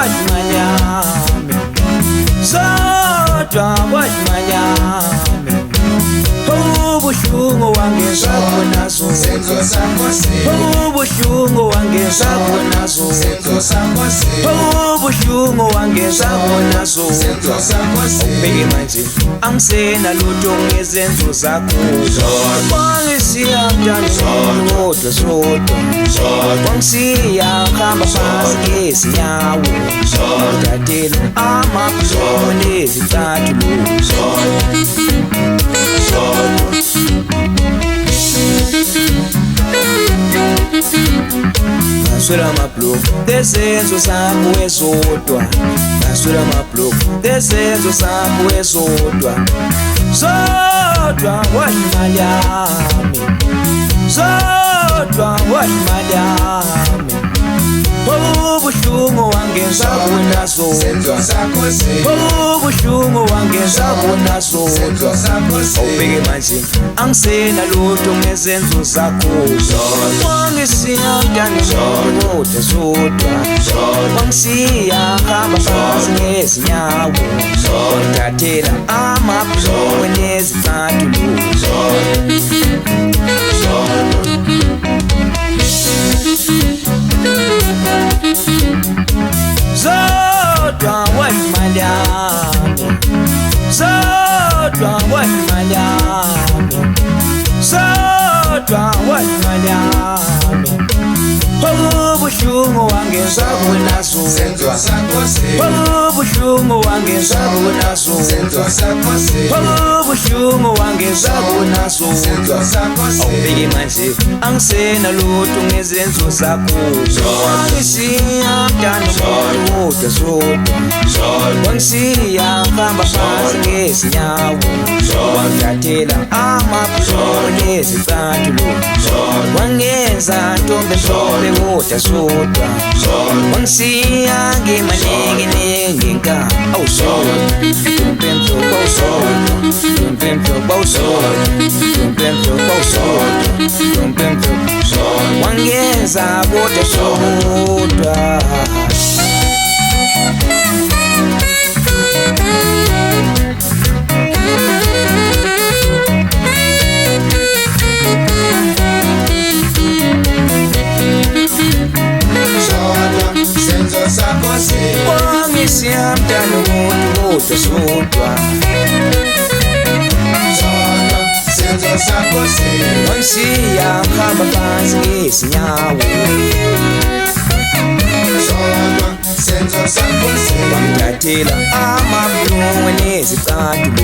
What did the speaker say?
washmanyami Zodwa washmanyami Ubuhlungu wangeza kunazo Ubuhlungu wangeza kunazo Ubuhlungu wangeza kunazo Ubheke manje angisena lutho ngezenzo zakho Wangisiya mntana wodwa sodwa Wangisiya khamba phansi ngezinyawo Ndatela amaphilo nezicathulo Baswela amabhloko ngezenzo zakho ezodwa Baswela amabhloko ngezenzo zakho ezodwa Zodwa washimali yami Zodwa washimali yami Ubuhlungu wangeza kunazo Ubuhlungu wangeza kunazo Ubheke manje angisena lutho ngezenzo zakho Wangisiya mntana wodwa sodwa Wangisiya khamba phansi ngezinyawo Ndatela amaphilo nezicathulo Zodwa washimali yami Zodwa washimali yami Zodwa washimali yami Ubuhlungu wangeza kunazo Ubuhlungu wangeza kunazo Ubuhlungu wangeza kunazo Ubheke manje angisena lutho ngezenzo zakho Wangisiya mntana wodwa sodwa Wangisiya khamba phansi ngezinyawo Wangidathela amaphilo nezicathulo Wangeza ntombi mhlophe wodwa sodwa Wangisiya ngemaningi ngenkani awusodwa Ntombi mhlophe awusodwa Ntombi mhlophe awusodwa Ntombi mhlophe awusodwa Ntombi mhlophe wangeza kodwa sodwa Wangisiya mntana wodwa sodwa Wangisiya khamba phansi ngezinyawo Wangidathela amaphilo nezicathulo